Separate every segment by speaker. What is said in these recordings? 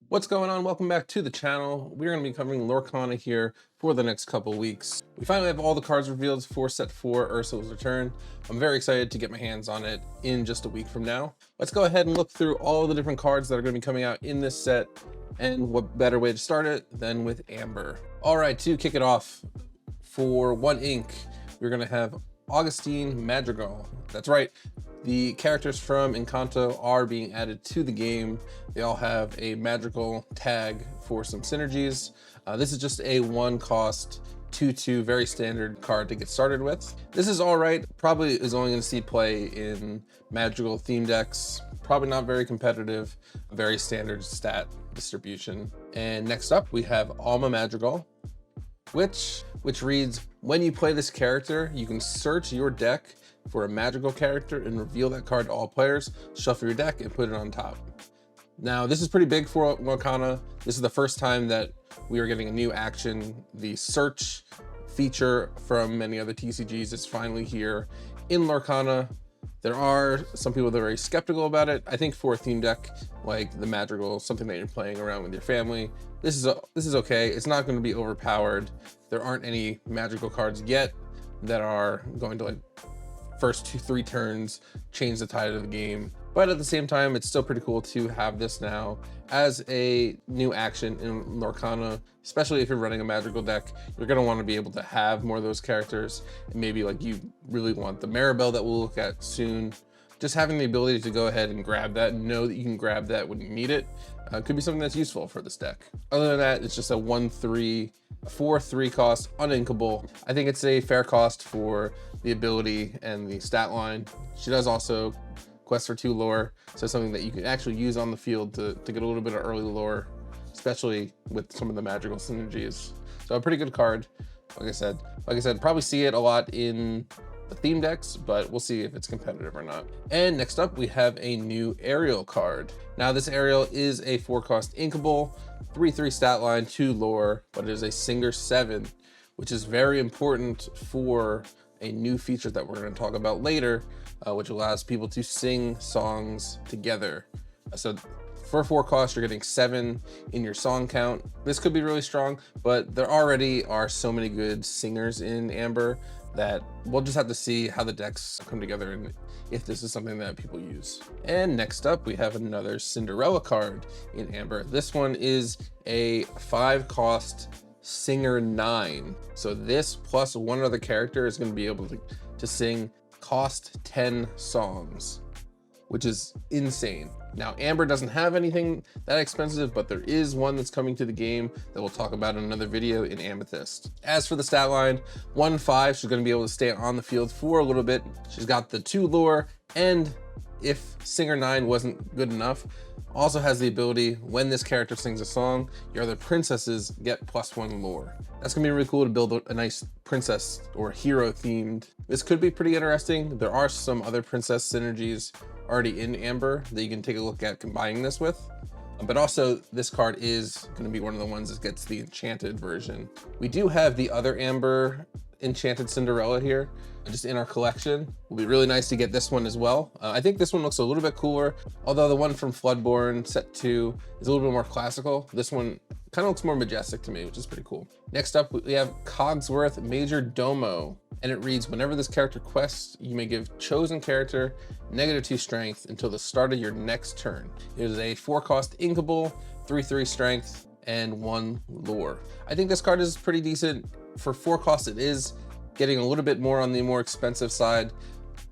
Speaker 1: What's going on? Welcome back to the channel. We're going to be covering Lorcana here for the next couple weeks. We finally have all the cards revealed for set 4, Ursula's Return. I'm very excited to get my hands on it in just a week from now. Let's go ahead and look through all the different cards that are going to be coming out in this set, and what better way to start it than with Amber. All right, to kick it off, for 1 ink, we're going to have Augustine Madrigal. That's right. The characters from Encanto are being added to the game. They all have a magical tag for some synergies. This is just a 1-cost 2/2 very standard card to get started with. This is all right. Probably is only going to see play in magical theme decks. Probably not very competitive. Very standard stat distribution. And next up we have Alma Madrigal, which reads, when you play this character, you can search your deck for a magical character and reveal that card to all players, shuffle your deck and put it on top. Now, this is pretty big for Lorcana. This is the first time that we are getting a new action. The search feature from many other TCGs is finally here in Lorcana. There are some people that are very skeptical about it. I think for a theme deck like the Madrigal, something that you're playing around with your family, this is okay. It's not going to be overpowered. There aren't any magical cards yet that are going to, like, first 2-3 turns change the tide of the game. But at the same time, it's still pretty cool to have this now as a new action in Lorcana, especially if you're running a magical deck. You're going to want to be able to have more of those characters, and maybe like you really want the Maribel that we'll look at soon. Just having the ability to go ahead and grab that and know that you can grab that when you need it could be something that's useful for this deck. Other than that, it's just a 1/3, 4/3 cost, uninkable. I think it's a fair cost for the ability and the stat line. She does also quest for 2 lore, so something that you can actually use on the field to get a little bit of early lore, especially with some of the magical synergies. So a pretty good card. Like I said, probably see it a lot in the theme decks, but we'll see if it's competitive or not. And next up, we have a new Ariel card. Now, this Ariel is a 4-cost inkable, 3/3 stat line, 2 lore, but it is a Singer 7, which is very important for a new feature that we're going to talk about later, which allows people to sing songs together. So for 4 costs, you're getting 7 in your song count. This could be really strong, but there already are so many good singers in Amber that we'll just have to see how the decks come together and if this is something that people use. And next up, we have another Cinderella card in Amber. This one is a 5-cost Singer 9. So this plus 1 other character is going to be able to sing cost 10 songs, which is insane. Now, Amber doesn't have anything that expensive, but there is one that's coming to the game that we'll talk about in another video in Amethyst. As for the stat line, 1/5, she's gonna be able to stay on the field for a little bit. She's got the 2 lore, and if Singer 9 wasn't good enough, also has the ability, when this character sings a song, your other princesses get +1 lore. That's gonna be really cool to build a nice princess or hero themed. This could be pretty interesting. There are some other princess synergies already in Amber that you can take a look at combining this with. But also, this card is going to be one of the ones that gets the enchanted version. We do have the other Amber enchanted Cinderella here, just in our collection. It'll be really nice to get this one as well. I think this one looks a little bit cooler, although the one from Floodborn set 2 is a little bit more classical. This one kind of looks more majestic to me, which is pretty cool. Next up, we have Cogsworth Major Domo, and it reads, whenever this character quests, you may give chosen character -2 strength until the start of your next turn. It is a 4-cost inkable, 3/3 strength, and 1 lore. I think this card is pretty decent. For 4 costs, it is getting a little bit more on the more expensive side.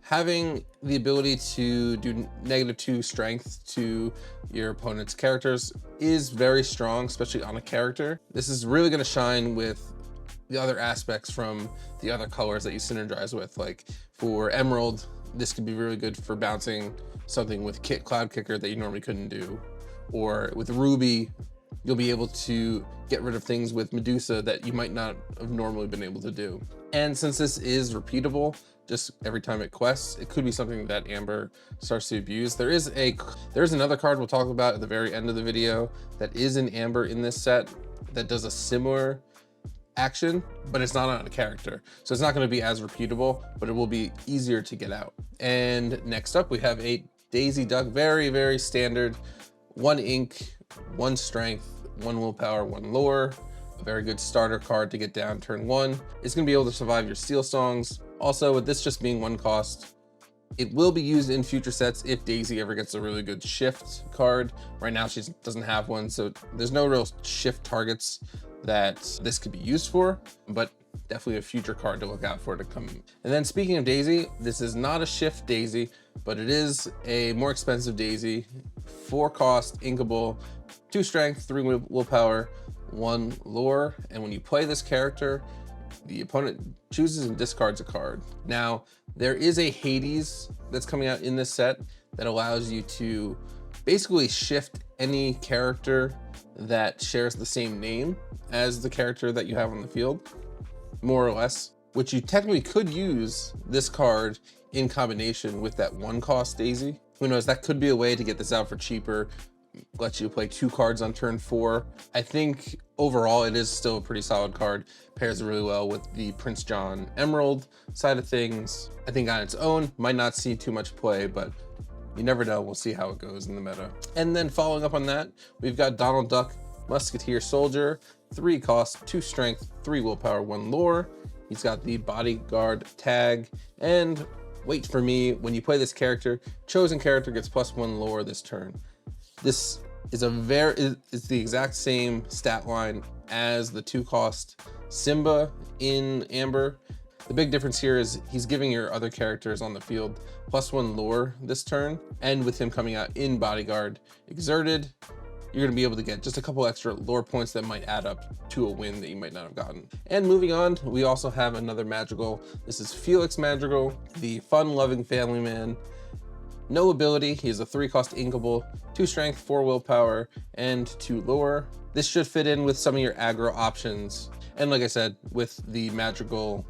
Speaker 1: Having the ability to do -2 strength to your opponent's characters is very strong, especially on a character. This is really going to shine with the other aspects from the other colors that you synergize with. Like for Emerald, this could be really good for bouncing something with Cloud Kicker that you normally couldn't do. Or with Ruby, you'll be able to get rid of things with Medusa that you might not have normally been able to do. And since this is repeatable, just every time it quests, it could be something that Amber starts to abuse. There's another card we'll talk about at the very end of the video that is in Amber in this set that does a similar action, but it's not on a character. So it's not going to be as repeatable, but it will be easier to get out. And next up, we have a Daisy Duck, very, very standard 1 ink 1 strength, 1 willpower, 1 lore. A very good starter card to get down turn 1. It's going to be able to survive your steel songs. Also, with this just being 1 cost, it will be used in future sets if Daisy ever gets a really good shift card. Right now she doesn't have one, so there's no real shift targets that this could be used for, but definitely a future card to look out for to come. And then speaking of Daisy, this is not a shift Daisy, but it is a more expensive Daisy. 4 cost, inkable, 2 strength, 3 willpower, 1 lore. And when you play this character, the opponent chooses and discards a card. Now, there is a Hades that's coming out in this set that allows you to basically shift any character that shares the same name as the character that you have on the field, more or less, which you technically could use this card in combination with that 1 cost Daisy. Who knows, that could be a way to get this out for cheaper, lets you play 2 cards on turn 4. I think overall it is still a pretty solid card. Pairs really well with the Prince John Emerald side of things. I think on its own might not see too much play, but you never know. We'll see how it goes in the meta. And then following up on that, we've got Donald Duck, Musketeer Soldier, 3 cost, 2 strength, 3 willpower, 1 lore. He's got the bodyguard tag, and wait for me, when you play this character, chosen character gets +1 lore this turn. This is it's the exact same stat line as the 2 cost Simba in Amber. The big difference here is he's giving your other characters on the field +1 lore this turn, and with him coming out in bodyguard exerted, you're going to be able to get just a couple extra lore points that might add up to a win that you might not have gotten. And moving on, we also have another Madrigal. This is Felix Madrigal, the fun-loving family man. No ability, he is a 3 cost inkable, 2 strength, 4 willpower, and 2 lore. This should fit in with some of your aggro options. And like I said, with the Madrigal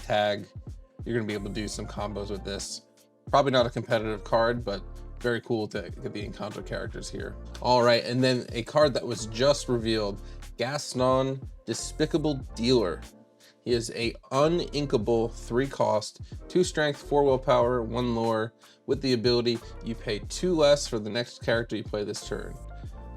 Speaker 1: tag, you're gonna be able to do some combos with this. Probably not a competitive card, but very cool to get the encounter characters here. All right, and then a card that was just revealed, Gaston, Despicable Dealer. He is a uninkable 3 cost, 2 strength, 4 willpower, 1 lore. With the ability, you pay 2 less for the next character you play this turn.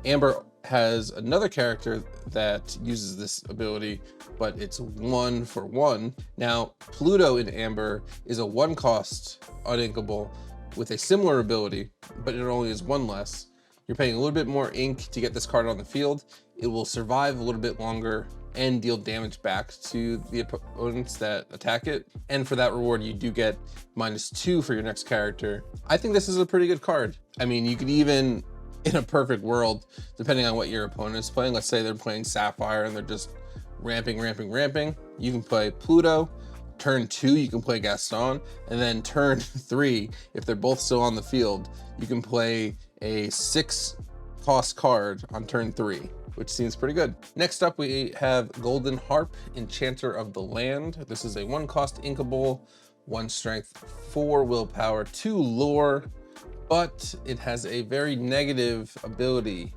Speaker 1: Amber has another character that uses this ability, but it's 1 for 1. Now, Pluto in Amber is a 1 cost uninkable with a similar ability, but it only is 1 less. You're paying a little bit more ink to get this card on the field. It will survive a little bit longer and deal damage back to the opponents that attack it. And for that reward, you do get -2 for your next character. I think this is a pretty good card. I mean, you could even, in a perfect world, depending on what your opponent is playing, let's say they're playing Sapphire and they're just ramping, you can play Pluto. Turn 2, you can play Gaston, and then turn 3, if they're both still on the field, you can play a 6 cost card on turn 3, which seems pretty good. Next up, we have Golden Harp, Enchanter of the Land. This is a 1 cost inkable, 1 strength, 4 willpower, 2 lore, but it has a very negative ability.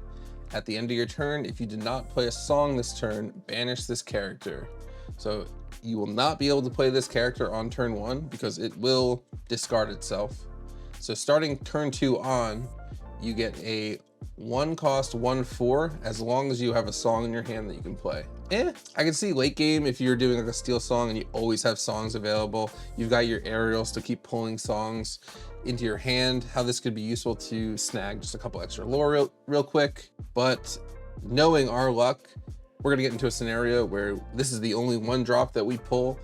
Speaker 1: At the end of your turn, if you did not play a song this turn, banish this character. So you will not be able to play this character on turn 1 because it will discard itself. So starting turn 2 on, you get a 1 cost 1/4 as long as you have a song in your hand that you can play. I can see late game if you're doing like a steel song and you always have songs available, you've got your aerials to keep pulling songs into your hand, how this could be useful to snag just a couple extra lore real quick. But knowing our luck, we're gonna get into a scenario where this is the only 1 drop that we pull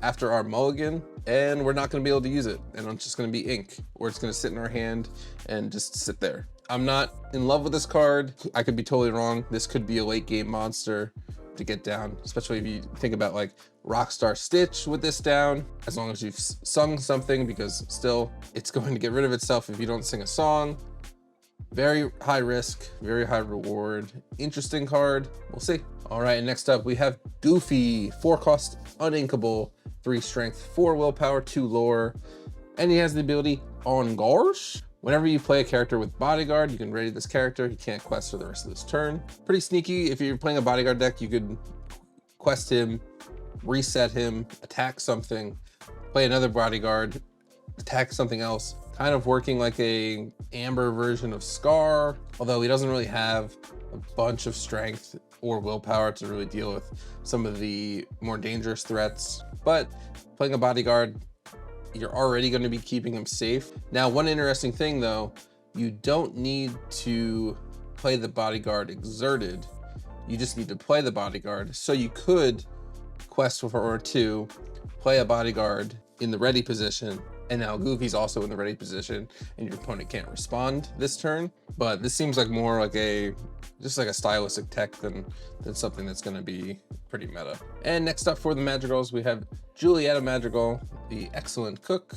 Speaker 1: after our mulligan, and we're not gonna be able to use it, and it's just gonna be ink, or it's gonna sit in our hand and just sit there. I'm not in love with this card. I could be totally wrong. This could be a late game monster to get down, especially if you think about like Rockstar Stitch with this down, as long as you've sung something, because still it's going to get rid of itself if you don't sing a song. Very high risk, very high reward. Interesting card, we'll see. All right, and next up we have Goofy, 4 cost uninkable, 3 strength, 4 willpower, 2 lore, and he has the ability Engorge. Whenever you play a character with bodyguard, you can ready this character. He can't quest for the rest of this turn. Pretty sneaky. If you're playing a bodyguard deck, you could quest him, reset him, attack something, play another bodyguard, attack something else. kind of working like a Amber version of Scar, although he doesn't really have a bunch of strength or willpower to really deal with some of the more dangerous threats. But playing a bodyguard, you're already going to be keeping him safe. Now, one interesting thing though, you don't need to play the bodyguard exerted. You just need to play the bodyguard. So you could quest for two, play a bodyguard in the ready position, and now Goofy's also in the ready position and your opponent can't respond this turn. But this seems like more like just like a stylistic tech than something that's going to be pretty meta. And next up for the Madrigals, we have Julietta Madrigal, the excellent cook.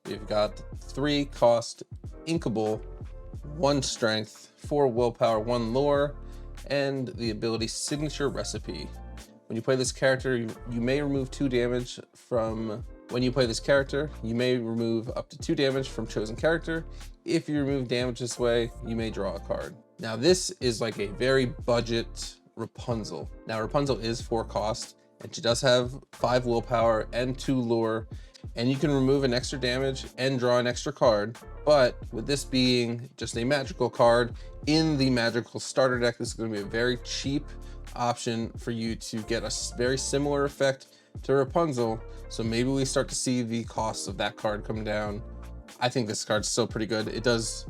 Speaker 1: We've got 3 cost Inkable, 1 strength, 4 willpower, 1 lore, and the ability Signature Recipe. When you play this character, you may remove 2 damage from... When you play this character, you may remove up to 2 damage from chosen character. If you remove damage this way, you may draw a card. Now this is like a very budget Rapunzel. Now Rapunzel is 4 cost, and she does have 5 willpower and 2 lore, and you can remove an extra damage and draw an extra card. But with this being just a magical card in the magical starter deck, this is going to be a very cheap option for you to get a very similar effect to Rapunzel. So maybe we start to see the cost of that card come down. I think this card's still pretty good. It does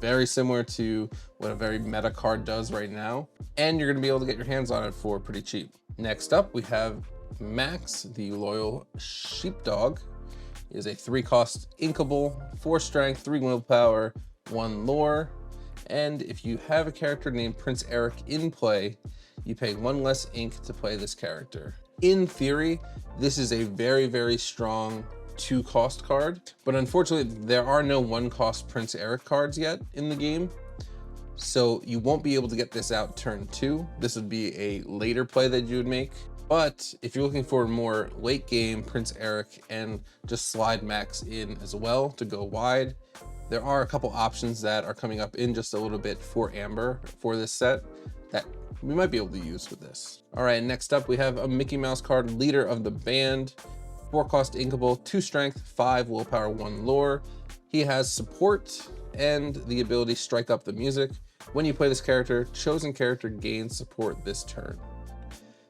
Speaker 1: very similar to what a very meta card does right now, and you're gonna be able to get your hands on it for pretty cheap. Next up, we have Max, the loyal sheepdog. He is a 3 cost Inkable, 4 strength, 3 willpower, 1 lore. And if you have a character named Prince Eric in play, you pay 1 less ink to play this character. In theory, this is a very, very strong 2 cost card, but unfortunately there are no 1 cost Prince Eric cards yet in the game. So you won't be able to get this out turn 2. This would be a later play that you would make. But if you're looking for more late game Prince Eric and just slide Max in as well to go wide, there are a couple options that are coming up in just a little bit for Amber for this set that we might be able to use with this. All right, next up we have a Mickey Mouse card, Leader of the Band, 4 cost Inkable, 2 strength, 5 willpower, 1 lore. He has support and the ability Strike Up the Music. When you play this character, chosen character gains support this turn.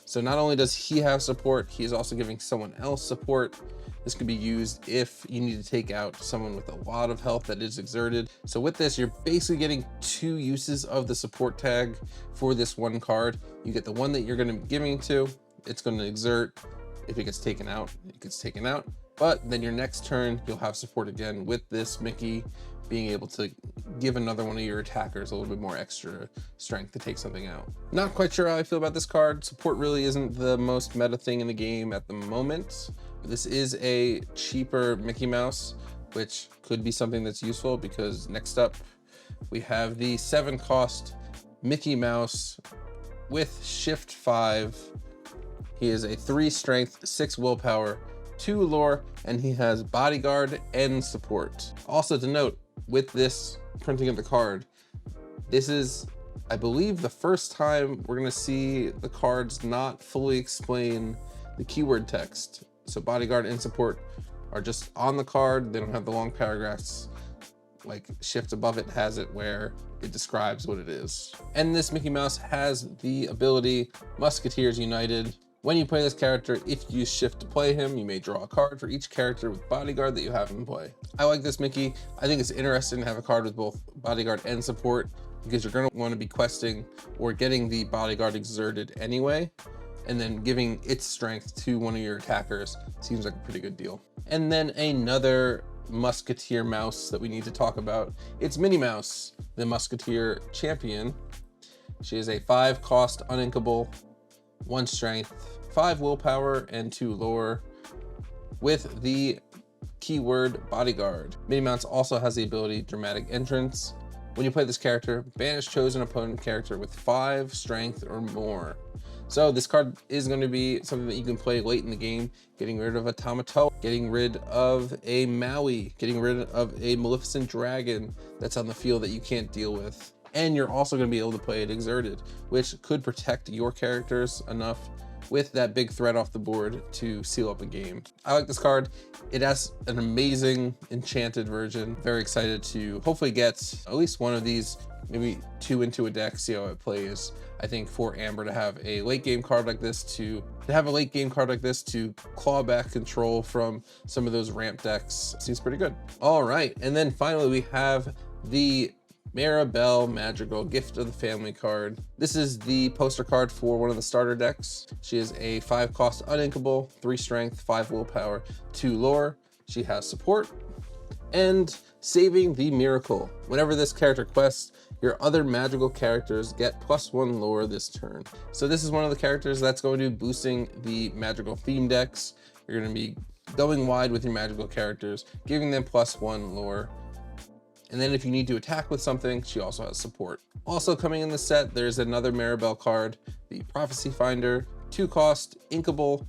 Speaker 1: So not only does he have support, he is also giving someone else support. This could be used if you need to take out someone with a lot of health that is exerted. So with this, you're basically getting 2 uses of the support tag for this 1 card. You get the one that you're going to be giving to, it's going to exert. If it gets taken out, it gets taken out. But then your next turn, you'll have support again with this Mickey being able to give another one of your attackers a little bit more extra strength to take something out. Not quite sure how I feel about this card. Support really isn't the most meta thing in the game at the moment. This is a cheaper Mickey Mouse, which could be something that's useful because next up we have the 7 cost Mickey Mouse with Shift 5. He is a 3 strength, 6 willpower, 2 lore, and he has bodyguard and support. Also to note, with this printing of the card, this is, I believe, the first time we're gonna see the cards not fully explain the keyword text. So bodyguard and support are just on the card. They don't have the long paragraphs. Like Shift above it has it where it describes what it is. And this Mickey Mouse has the ability Musketeers United. When you play this character, if you use Shift to play him, you may draw a card for each character with bodyguard that you have in play. I like this Mickey. I think it's interesting to have a card with both bodyguard and support because you're going to want to be questing or getting the bodyguard exerted anyway, and then giving its strength to one of your attackers seems like a pretty good deal. And then another Musketeer Mouse that we need to talk about. It's Minnie Mouse, the Musketeer Champion. She is a 5 cost uninkable, 1 strength, 5 willpower, and 2 lore with the keyword bodyguard. Minnie Mouse also has the ability Dramatic Entrance. When you play this character, banish chosen opponent character with 5 strength or more. So this card is going to be something that you can play late in the game, getting rid of a Tamatoa, getting rid of a Maui, getting rid of a Maleficent Dragon that's on the field that you can't deal with. And you're also going to be able to play it exerted, which could protect your characters enough with that big threat off the board to seal up a game. I like this card. It has an amazing enchanted version. Very excited to hopefully get at least one of these, maybe 2 into a deck, see how it plays. I think for Amber to have a late game card like this to claw back control from some of those ramp decks seems pretty good. All right, and then finally we have the Maribel Madrigal Gift of the Family card. This is the poster card for one of the starter decks. She is a 5 cost uninkable, 3 strength, 5 willpower, 2 lore. She has support and Saving the Miracle. Whenever this character quests, your other magical characters get +1 lore this turn. So this is one of the characters that's going to be boosting the magical theme decks. You're going to be going wide with your magical characters, giving them +1 lore. And then if you need to attack with something, she also has support. Also coming in the set, there's another Maribel card, the Prophecy Finder, 2 cost, inkable,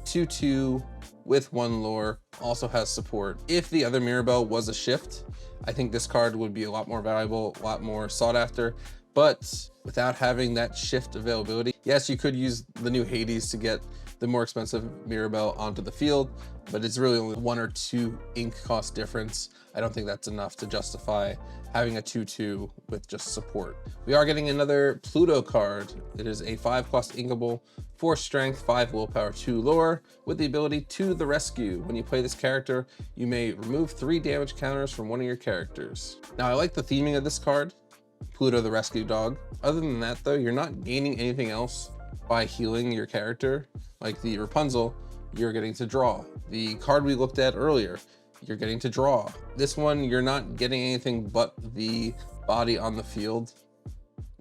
Speaker 1: 2/2 with 1 lore, also has support. If the other Maribel was a shift, I think this card would be a lot more valuable, a lot more sought after, but without having that shift availability, yes, you could use the new Hades to get the more expensive Maribel onto the field, but it's really only 1 or 2 ink cost difference. I don't think that's enough to justify having a 2/2 with just support. We are getting another Pluto card. It is a 5 cost inkable, 4 strength, 5 willpower, 2 lore, with the ability to the rescue. When you play this character, you may remove 3 damage counters from one of your characters. Now I like the theming of this card, Pluto the rescue dog. Other than that though, you're not gaining anything else by healing your character. Like the Rapunzel, you're getting to draw. The card we looked at earlier, you're getting to draw. This one, you're not getting anything but the body on the field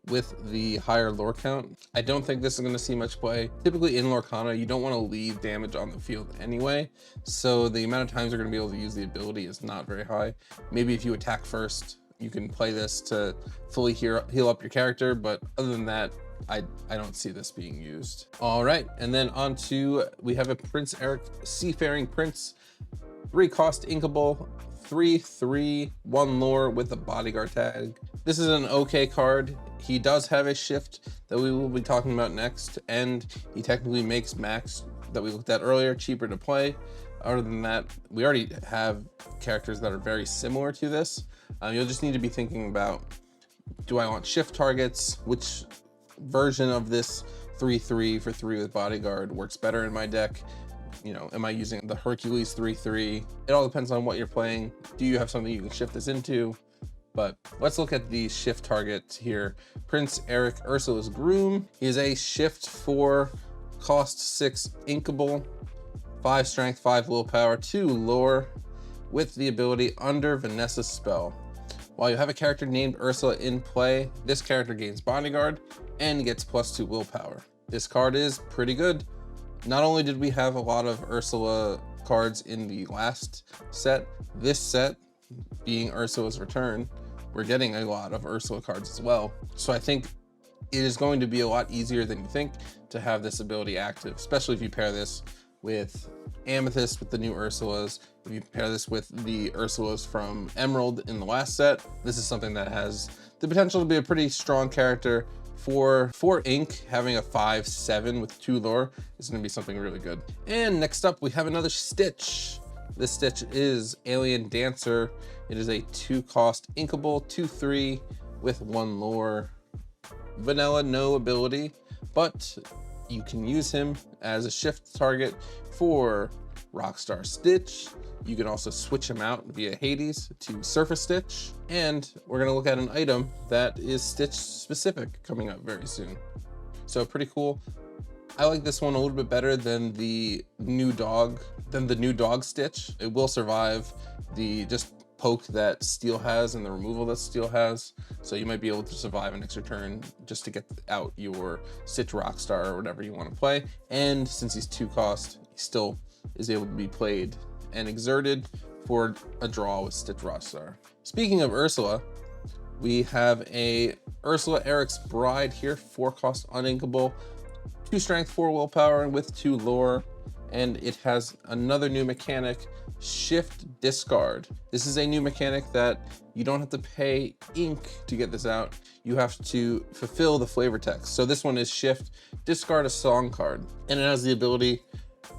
Speaker 1: with the higher lore count. I don't think this is going to see much play. Typically in Lorcana, you don't want to leave damage on the field anyway, so the amount of times you're going to be able to use the ability is not very high. Maybe if you attack first, you can play this to fully heal up your character, but other than that, I don't see this being used. All right, and then on to, we have a Prince Eric Seafaring Prince, 3 cost inkable, 3/3, 1 lore with a bodyguard tag. This is an okay card. He does have a shift that we will be talking about next, and he technically makes Max, that we looked at earlier, cheaper to play. Other than that, we already have characters that are very similar to this. You'll just need to be thinking about, do I want shift targets? Which version of this 3/3 for 3 with bodyguard works better in my deck? You know, am I using the Hercules 3/3? It all depends on what you're playing. Do you have something you can shift this into? But let's look at the shift target here. Prince Eric Ursula's Groom. He is a shift 4, cost 6 inkable, 5 strength, 5 willpower, 2 lore, with the ability under Vanessa's spell. While you have a character named Ursula in play, this character gains bodyguard and gets +2 willpower. This card is pretty good. Not only did we have a lot of Ursula cards in the last set, this set being Ursula's return, we're getting a lot of Ursula cards as well. So I think it is going to be a lot easier than you think to have this ability active, especially if you pair this with Amethyst with the new Ursulas. If you pair this with the Ursulas from Emerald in the last set, this is something that has the potential to be a pretty strong character. For 4 ink, having a 5/7 with 2 lore is going to be something really good. And next up, we have another Stitch. This Stitch is Alien Dancer. It is a 2 cost inkable, 2/3 with 1 lore. Vanilla, no ability, but you can use him as a shift target for Rockstar Stitch. You can also switch him out via Hades to Surface Stitch. And we're gonna look at an item that is Stitch specific coming up very soon. So pretty cool. I like this one a little bit better than the new dog Stitch. It will survive the just poke that Steel has and the removal that Steel has. So you might be able to survive an extra turn just to get out your Stitch Rockstar or whatever you want to play. And since he's 2 cost, he still is able to be played and exerted for a draw with Stitch Rockstar. Speaking of Ursula, we have a Ursula Eric's Bride here, 4 cost uninkable, 2 strength, 4 willpower, and with 2 lore. And it has another new mechanic Shift Discard. This is a new mechanic that you don't have to pay ink to get this out. You have to fulfill the flavor text. So this one is Shift Discard a song card, and it has the ability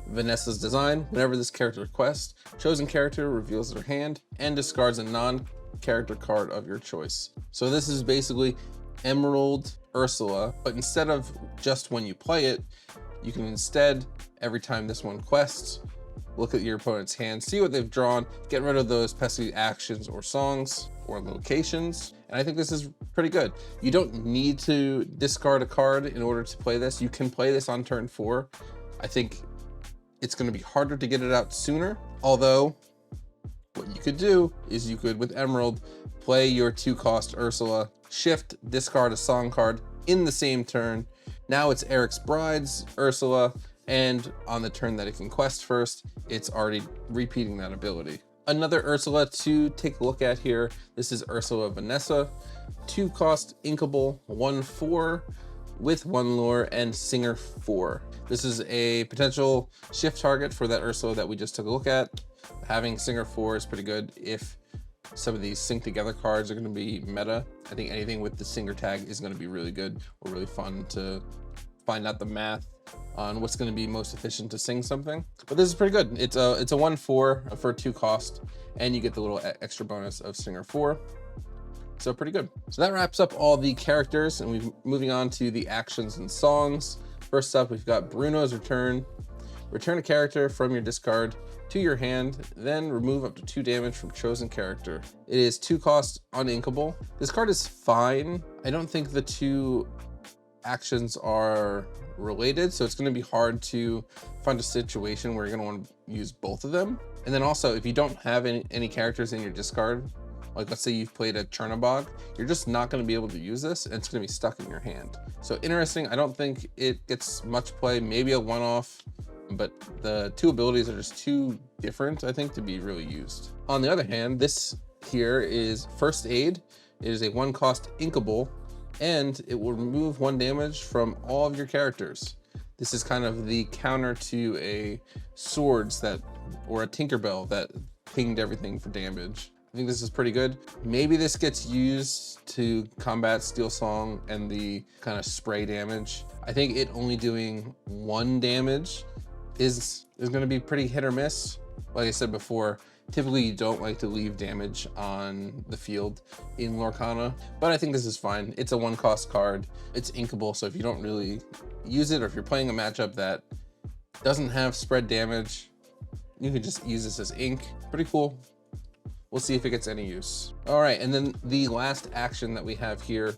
Speaker 1: Vanessa's design. Whenever this character requests, chosen character reveals their hand and discards a non-character card of your choice. So this is basically Emerald Ursula, but instead of just when you play it, you can instead, every time this one quests, look at your opponent's hand, see what they've drawn, get rid of those pesky actions or songs or locations. And I think this is pretty good. You don't need to discard a card in order to play this. You can play this on turn 4. I think it's going to be harder to get it out sooner. Although what you could do is you could, with Emerald, play your 2-cost Ursula, shift, discard a song card in the same turn. Now it's Eric's Bride's Ursula, and on the turn that it can quest first, it's already repeating that ability. Another Ursula to take a look at here. This is Ursula Vanessa, 2-cost inkable, 1/4 with 1 lore and Singer 4. This is a potential shift target for that Ursula that we just took a look at. Having Singer 4 is pretty good if some of these sync together cards are going to be meta. I think anything with the Singer tag is going to be really good or really fun to find out the math on what's going to be most efficient to sing something. But this is pretty good. It's a 1/4 for 2 cost, and you get the little extra bonus of Singer 4. So pretty good. So that wraps up all the characters, and we're moving on to the actions and songs. First up, we've got Bruno's Return. Return a character from your discard to your hand, then remove up to 2 damage from chosen character. It is 2 cost uninkable. This card is fine. I don't think the 2 actions are related, so it's going to be hard to find a situation where you're going to want to use both of them. And then also, if you don't have any characters in your discard, like let's say you've played a Chernobog, you're just not going to be able to use this, and it's going to be stuck in your hand. So interesting. I don't think it gets much play, maybe a one-off, but the 2 abilities are just too different, I think, to be really used. On the other hand, this here is First Aid. It is a 1-cost inkable, and it will remove 1 damage from all of your characters. This is kind of the counter to a Swords that, or a Tinkerbell that pinged everything for damage. I think this is pretty good. Maybe this gets used to combat Steel Song and the kind of spray damage. I think it only doing 1 damage is going to be pretty hit or miss. Like I said before, typically you don't like to leave damage on the field in Lorcana, but I think this is fine. It's a 1-cost card. It's inkable, so if you don't really use it, or if you're playing a matchup that doesn't have spread damage, you can just use this as ink. Pretty cool. We'll see if it gets any use. All right, and then the last action that we have here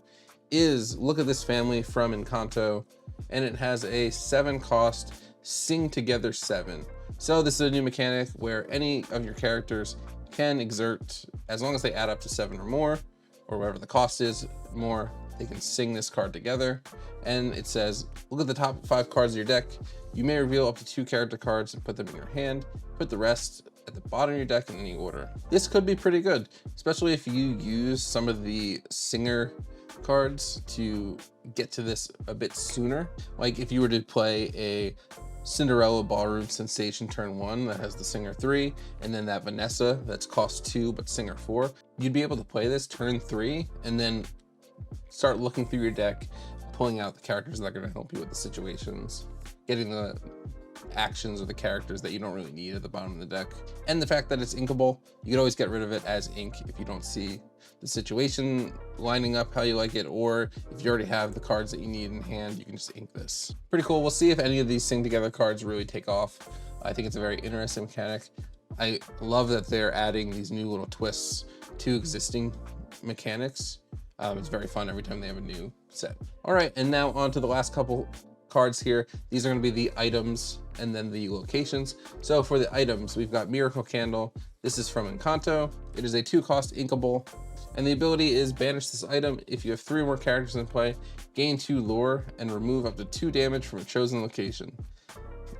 Speaker 1: is Look at This Family from Encanto, and it has a 7-cost Sing Together 7. So this is a new mechanic where any of your characters can exert, as long as they add up to 7 or more, or whatever the cost is more, they can sing this card together. And it says, look at the top 5 cards of your deck. You may reveal up to 2 character cards and put them in your hand. Put the rest at the bottom of your deck in any order. This could be pretty good, especially if you use some of the Singer cards to get to this a bit sooner. Like if you were to play a Cinderella Ballroom Sensation turn 1 that has the Singer 3, and then that Vanessa that's cost 2 but Singer 4, you'd be able to play this turn 3 and then start looking through your deck, pulling out the characters that are going to help you with the situations, getting the actions or the characters that you don't really need at the bottom of the deck. And the fact that it's inkable, you can always get rid of it as ink if you don't see the situation lining up how you like it, or if you already have the cards that you need in hand, you can just ink this. Pretty cool. We'll see if any of these Sing Together cards really take off. I think it's a very interesting mechanic. I love that they're adding these new little twists to existing mechanics. It's very fun every time they have a new set. All right, and now on to the last couple cards here. These are going to be the items and then the locations. So for the items, we've got Miracle Candle. This is from Encanto. It is a 2-cost inkable, and the ability is banish this item if you have 3 or more characters in play, gain 2 lore, and remove up to 2 damage from a chosen location.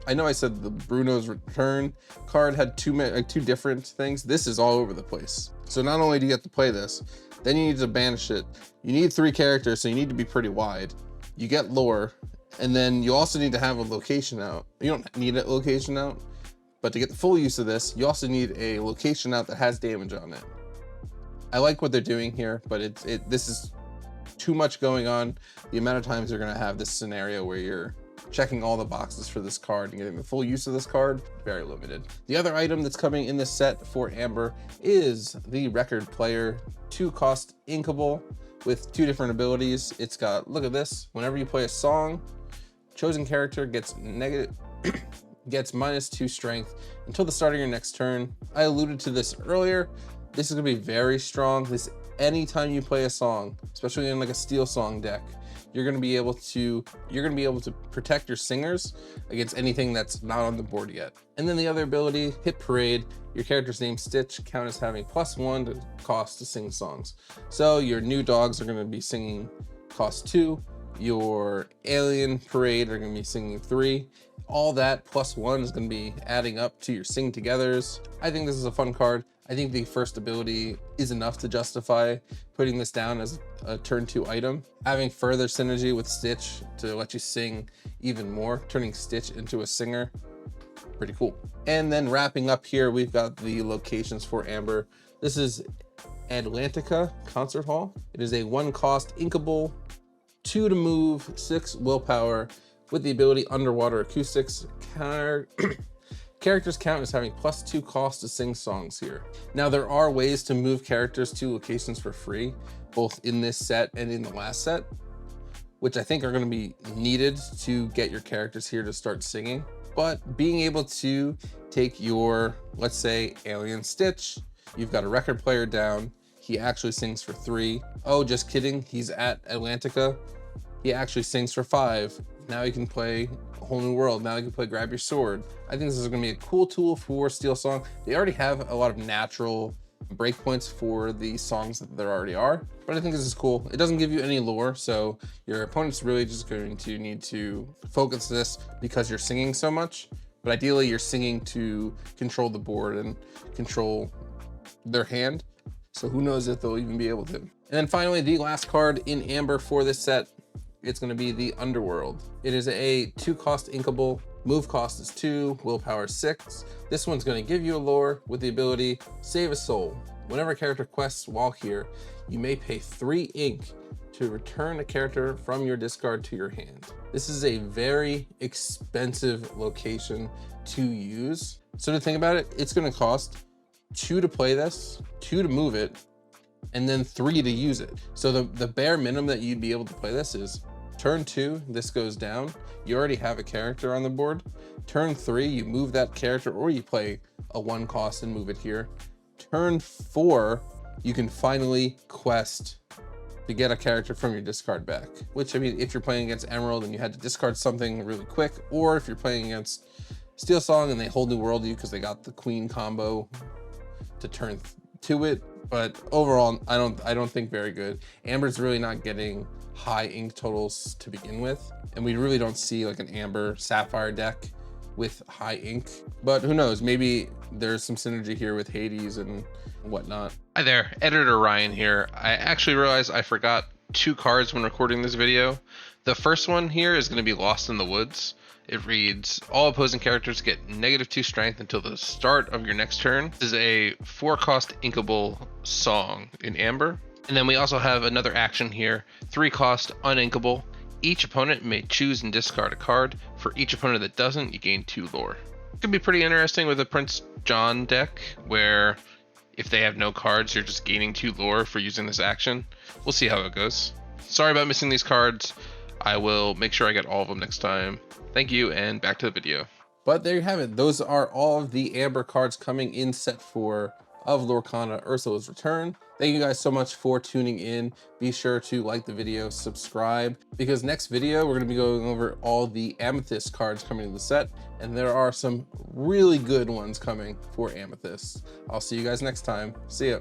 Speaker 1: I know I said the Bruno's Return card had two different things. This is all over the place. So not only do you get to play this, then you need to banish it. You need 3 characters, so you need to be pretty wide. You get lore, and then you also need to have a location out. You don't need a location out, But to get the full use of this, you also need a location out that has damage on it. I like what they're doing here, but this is too much going on. The amount of times you're gonna have this scenario where you're checking all the boxes for this card and getting the full use of this card, very limited. The other item that's coming in this set for Amber is the Record Player, 2-cost inkable with 2 different abilities. It's got, look at this, whenever you play a song, chosen character gets -2 strength until the start of your next turn. I alluded to this earlier. This is gonna be very strong. This, anytime you play a song, especially in like a steel song deck, you're gonna be able to protect your singers against anything that's not on the board yet. And then the other ability, Hit Parade, your character's name Stitch count as having +1 to cost to sing songs. So your new dogs are gonna be singing cost 2, your Alien Parade are gonna be singing 3. All that +1 is gonna be adding up to your sing togethers. I think this is a fun card. I think the first ability is enough to justify putting this down as a turn 2 item. Having further synergy with Stitch to let you sing even more, turning Stitch into a singer, pretty cool. And then wrapping up here, we've got the locations for Amber. This is Atlantica Concert Hall. It is a 1-cost inkable, 2 to move, 6 willpower with the ability Underwater Acoustics. Characters count as having +2 cost to sing songs here. Now there are ways to move characters to locations for free, both in this set and in the last set, which I think are gonna be needed to get your characters here to start singing. But being able to take your, let's say, Alien Stitch, you've got a Record Player down, he actually sings for 3. Oh, just kidding, he's at Atlantica, he actually sings for 5. Now you can play A Whole New World. Now you can play Grab Your Sword. I think this is gonna be a cool tool for Steel Song. They already have a lot of natural breakpoints for the songs that there already are, but I think this is cool. It doesn't give you any lore, so your opponent's really just going to need to focus this because you're singing so much, but ideally you're singing to control the board and control their hand. So who knows if they'll even be able to. And then finally, the last card in Amber for this set, it's gonna be the Underworld. It is a 2-cost inkable, move cost is 2, willpower 6. This one's gonna give you a lore with the ability Save a Soul. Whenever a character quests while here, you may pay 3 ink to return a character from your discard to your hand. This is a very expensive location to use. So to think about it, it's gonna cost 2 to play this, 2 to move it, and then 3 to use it. So the bare minimum that you'd be able to play this is turn 2, this goes down. You already have a character on the board. Turn 3, you move that character, or you play a 1 cost and move it here. Turn 4, you can finally quest to get a character from your discard back. Which, I mean, if you're playing against Emerald and you had to discard something really quick, or if you're playing against Steel Song and they Whole New World you because they got the Queen combo to turn to it. But overall, I don't think very good. Amber's really not getting high ink totals to begin with, and we really don't see like an Amber Sapphire deck with high ink. But who knows, maybe there's some synergy here with Hades and whatnot.
Speaker 2: Hi there, Editor Ryan here. I actually realized I forgot 2 cards when recording this video. The first one here is going to be Lost in the Woods. It reads, all opposing characters get -2 strength until the start of your next turn. This is a 4-cost inkable song in Amber. And then we also have another action here, 3-cost uninkable. Each opponent may choose and discard a card. For each opponent that doesn't, you gain 2 lore. It could be pretty interesting with a Prince John deck, where if they have no cards, you're just gaining 2 lore for using this action. We'll see how it goes. Sorry about missing these cards. I will make sure I get all of them next time. Thank you, and back to the video.
Speaker 1: But there you have it. Those are all of the Amber cards coming in set 4 of Lorcana Ursula's Return. Thank you guys so much for tuning in. Be sure to like the video, subscribe, because next video we're going to be going over all the Amethyst cards coming in the set, and there are some really good ones coming for Amethyst. I'll see you guys next time. See ya.